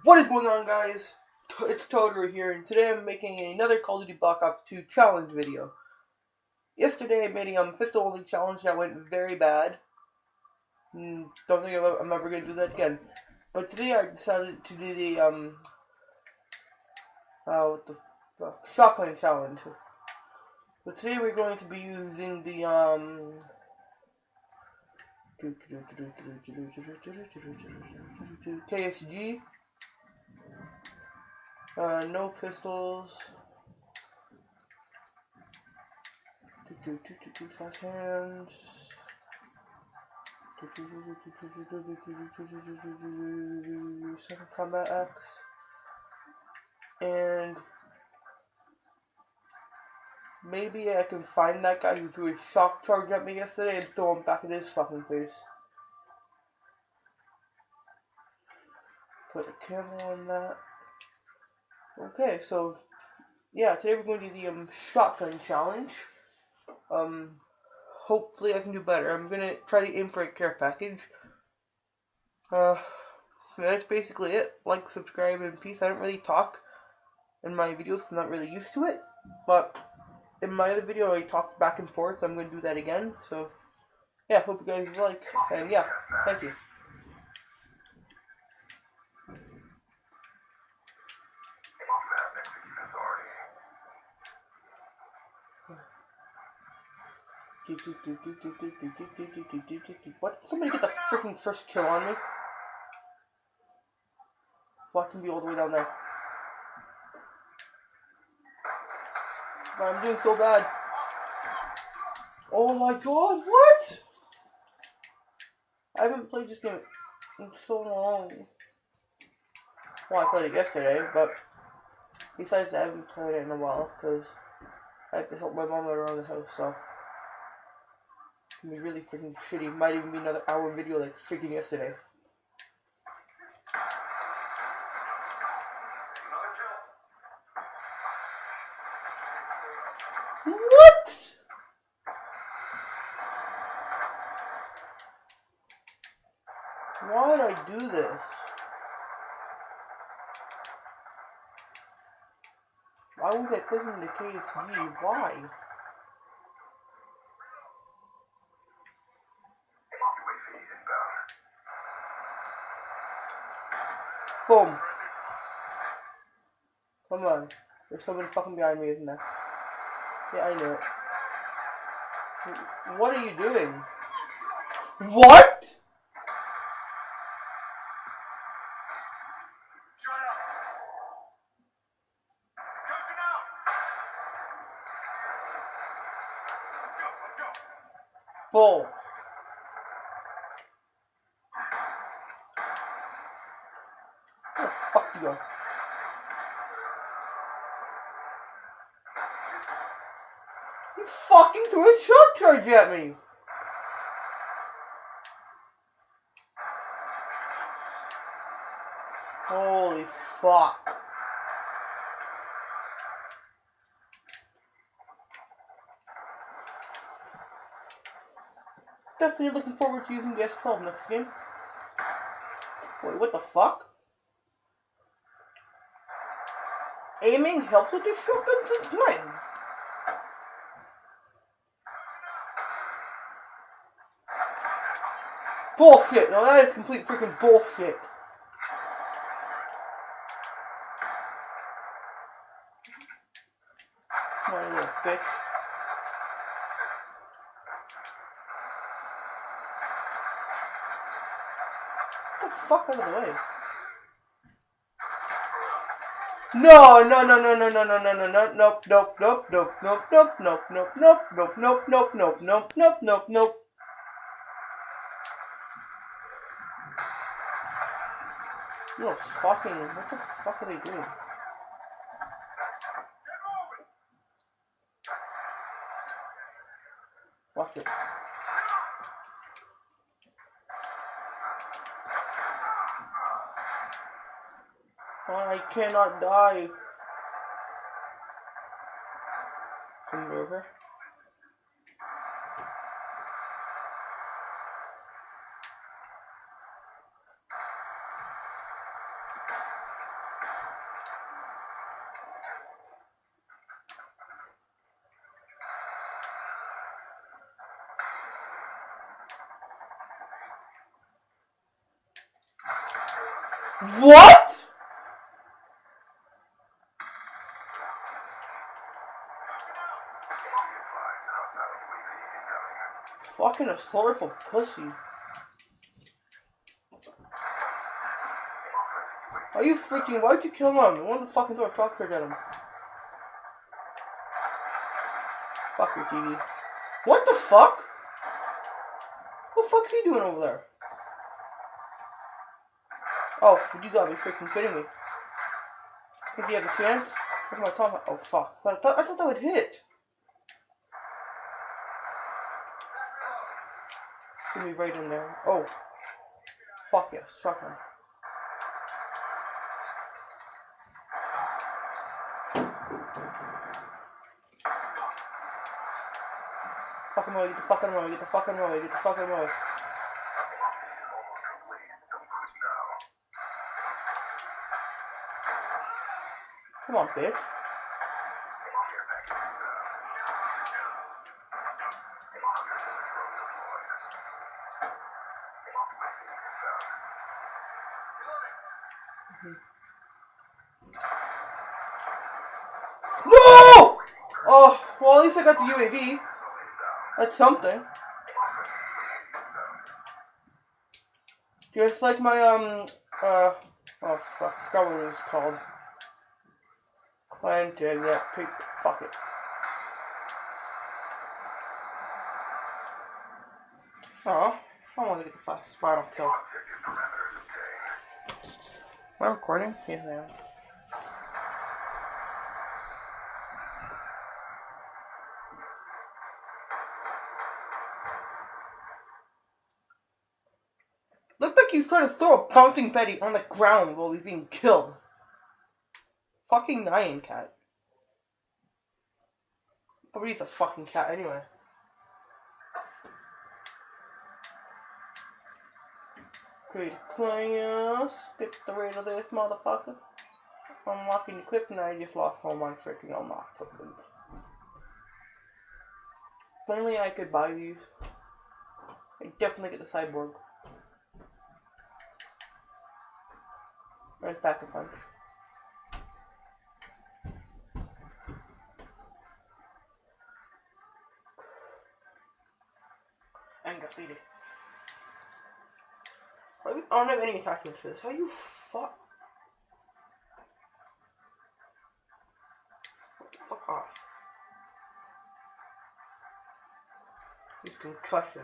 What is going on, guys? It's Totoro here, and today I'm making another Call of Duty Black Ops 2 challenge video. Yesterday I made a pistol only challenge that went very bad. Don't think I'm ever going to do that again. But today I decided to do the, what the fuck? Shotgun challenge. But today we're going to be using the, KSG. No pistols. Fast hands. Second combat X. And maybe I can find that guy who threw a shock charge at me yesterday and throw him back in his fucking face. Put a camera on that. Okay, so yeah, today we're going to do the shotgun challenge. Hopefully I can do better. I'm gonna try to aim for a care package. That's basically it. Like, subscribe, and peace. I don't really talk in my videos because I'm not really used to it. But in my other video I talked back and forth, so I'm gonna do that again. So yeah, hope you guys like, and yeah, thank you. What? Somebody get the freaking first kill on me. Watch him be all the way down there. I'm doing so bad. Oh my god, what? I haven't played this game in so long. Well, I played it yesterday, but besides that, I haven't played it in a while because I have to help my mom around the house, so it's gonna be really freaking shitty. Might even be another hour video like freaking yesterday. What? Why did I do this? Why was I clicking the KSG? Why? Boom. Come on. There's somebody fucking behind me, isn't there? Yeah, I knew it. What are you doing? What? Shut up! Coasting out! Let's go! Bull. Where the fuck you go? You fucking threw a shock charge at me! Holy fuck. Definitely looking forward to using the S12 next game. Wait, what the fuck? Aiming helps with the shotgun since when? Bullshit! No, that is complete freaking bullshit. Come on, you little bitch. Get the fuck out of the way. No, no, no, no, no, no, no, no, no, no, nope, nope, nope, nope, nope, nope, nope, nope, nope, nope, nope, nope, nope, nope, nope, nope, nope. No fucking, what the fuck are they doing? Watch it. I cannot die. Come over. What? Fucking a sorrowful pussy. Are you freaking? Why'd you kill him? I wanted to fucking throw a truck at him. Fuck your TV. What the fuck? What the fuck's he doing over there? Oh, you gotta be freaking kidding me. Think you have a chance? What am I talking about? Oh fuck. I thought that would hit. Give me right in there. Oh. Fuck yes. Fuck him. Fucking away, get the fucking away, get the fucking away, get the fucking away. Come on, bitch. No! Oh, well, at least I got the UAV. That's something. Just like my, oh fuck, I forgot what it was called. Planted, yeah, fuck it. Oh, I want to get the fastest final kill. Am I recording? Yes, I am. Looked like he's trying to throw a bouncing Betty on the ground while he's being killed. Fucking Nyan Cat. Probably he's a fucking cat anyway. Create a class. Get rid of this motherfucker. Unlocking equipment. I just lost all my freaking unlocked equipment. If only I could buy these. I'd definitely get the cyborg. Where's Pack a Punch? And graffiti. I don't have any attachments for this. How you fuck? Fuck off. He's concussion.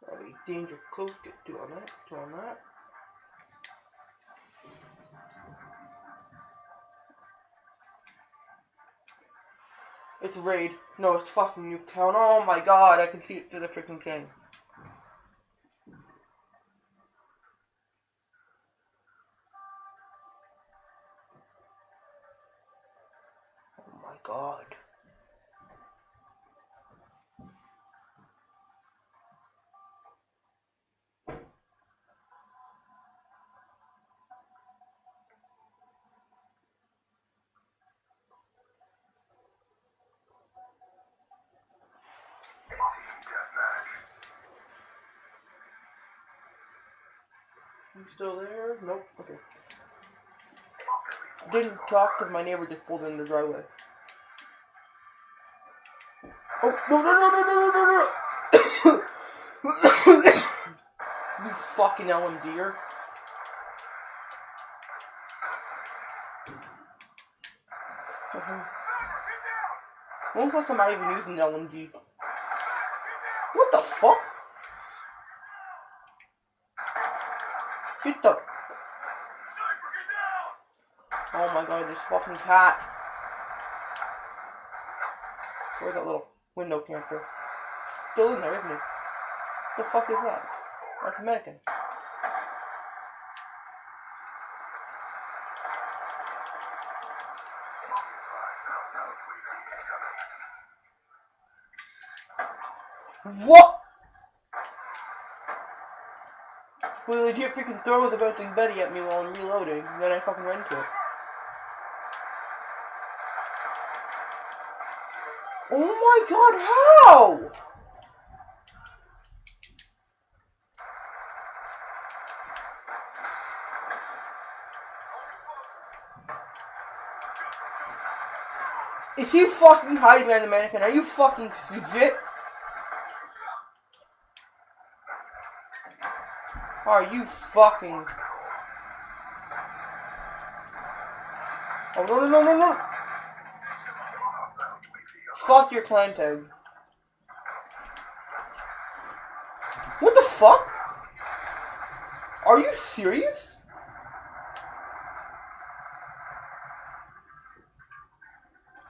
That'd be danger close. Get two on that. Two on that. It's raid. No, it's fucking Nuketown. Oh my god, I can see it through the freaking thing. Oh my god. You still there? Nope. Okay. Didn't talk because my neighbor just pulled in the driveway. Oh, no. You fucking LMDer. When was am I even using LMG? What the fuck? Get the... Oh my god, this fucking cat. Where's that little window camper? Still in there, isn't he? The fuck is that? That's American. What? Well, legit freaking throw the bouncing Betty at me while I'm reloading, and then I fucking run into it. Oh my god, how? Is he fucking hiding behind the mannequin? Are you fucking legit? Are you fucking... Oh, no, no, no, no, no! Fuck your clan tag. What the fuck? Are you serious?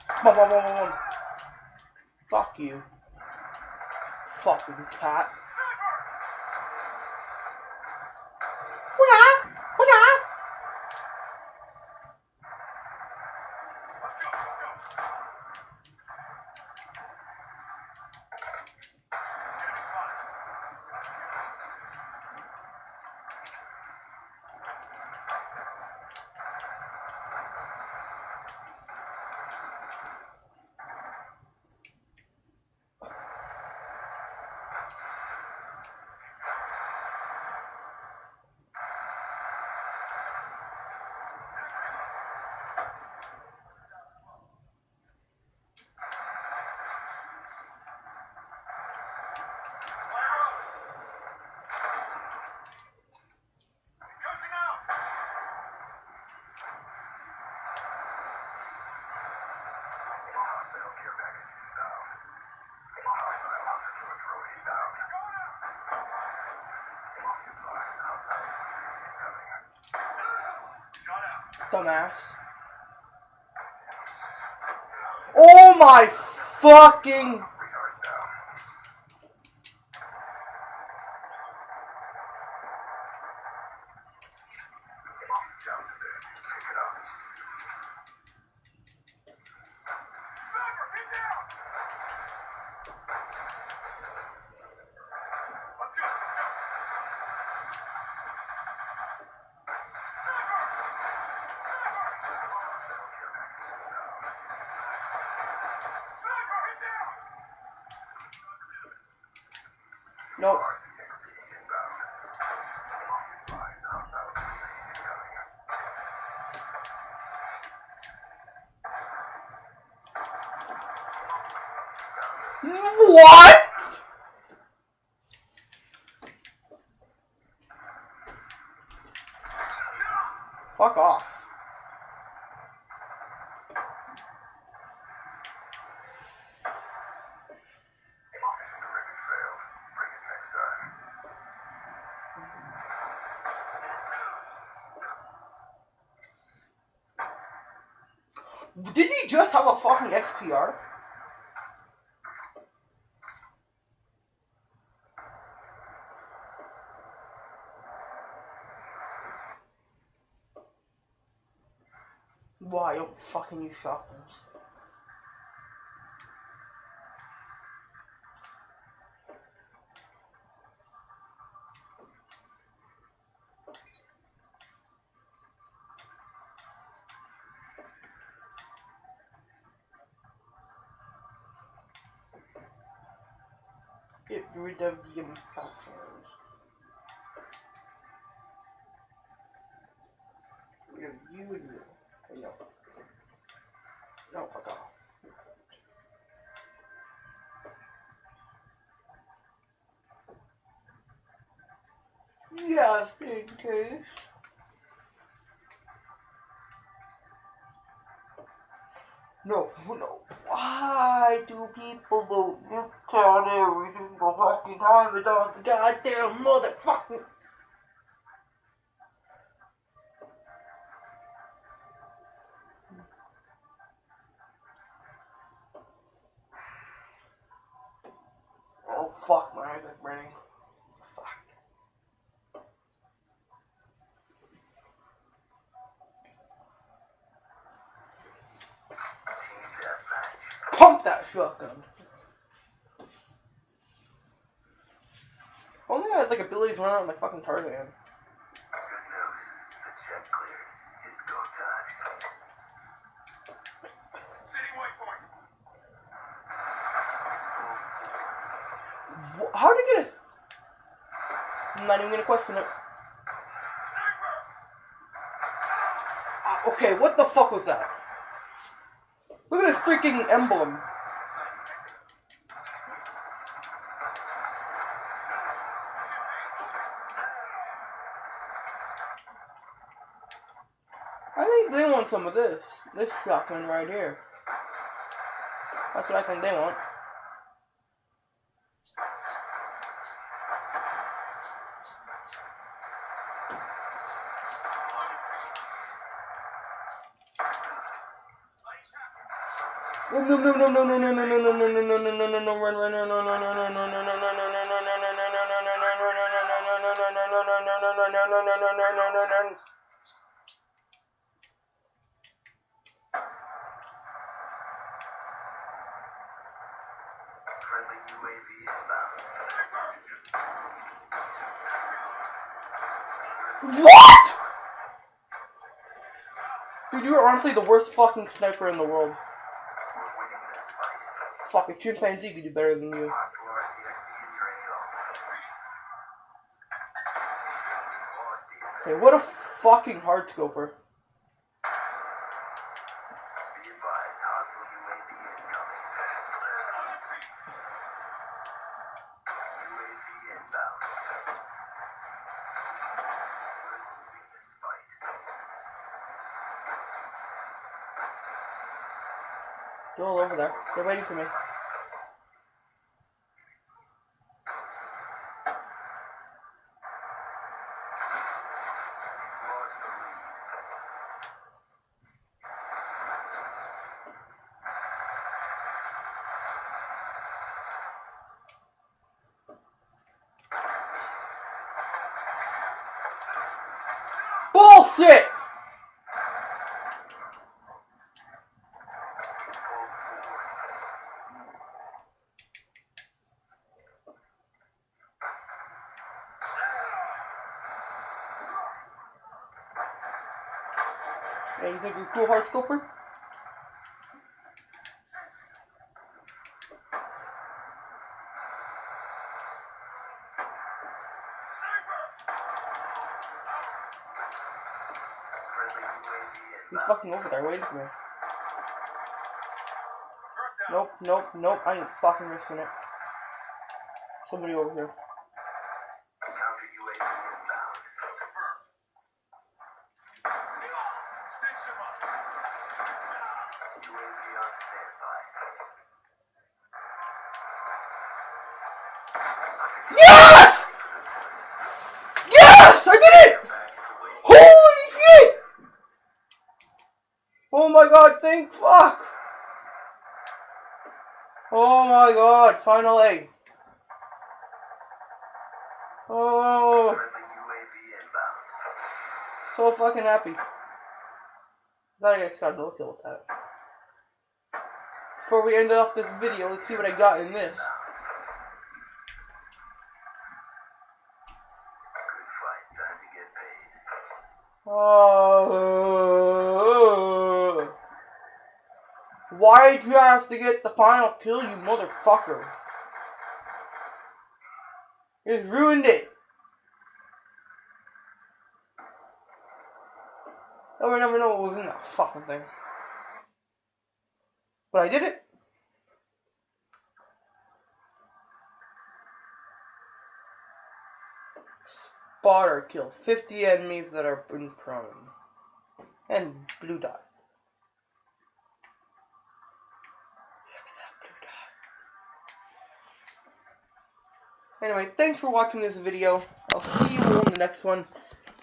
Come on. Fuck you. Fucking cat. Dumbass. Oh my fucking... Nope. What? Fuck off. Did he just have a fucking XPR? Why don't fucking use shotguns? Get rid of the imposters. Rid of you and you. No. No, fuck off. Just in case. No. Why do people vote Newtown every single fucking time it's on the goddamn motherfucking... Oh fuck, my eyes are burning. Fuck. Pump that shotgun. Only I had like abilities running out my fucking Tarzan. Good news. The check cleared. It's go time. City waypoint. How did he get it? I'm not even gonna question it. Sniper! Okay, what the fuck was that? Look at this freaking emblem. I think they want some of this. This shotgun right here. That's what I think they want. No no no no no no no no no no no no no no no no run run no no no no no no no no no no no. Friendly UAV inbound. What? Dude, you are honestly the worst fucking sniper in the world. We're winning this fight. Fuck, a chimpanzee could do better than you. Hostile RCXD in your AO. Lost the Okay, what a fucking hardscoper. Be advised, hostile UAV incoming. UAV inbound. We're losing this fight. They're all over there. They're waiting for me. Lost the lead. Bullshit! Pulled forward. Yeah, you think you're cool, hardscoper? Friendly UAV He's inbound. fucking over there waiting for me. Nope, nope, nope. I ain't fucking risking it. Somebody over here. Counter UAV inbound. UAV on standby. Yes! Yes! I did it! Holy shit! Oh my god, thank fuck! Oh my god, finally! Oh, Friendly UAV inbound. so fucking happy. Thought I just got no kill with that. Before we end off this video, let's see what I got in this. Good fight. Time to get paid. Oh, why'd you have to get the final kill, you motherfucker? You just ruined it. I would never know what was in that fucking thing. But I did it. Spotter kill 50 enemies that are in prone. And blue dot. Look at that blue dot. Anyway, thanks for watching this video. I'll see you all in the next one.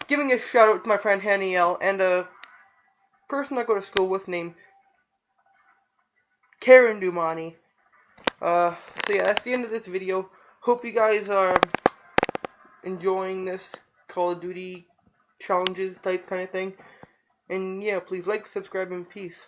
Giving a shout out to my friend Haniel and a person I go to school with named Karen Dumani. So yeah, that's the end of this video. Hope you guys are enjoying this Call of Duty challenges type kind of thing. And yeah, please like, subscribe, and peace.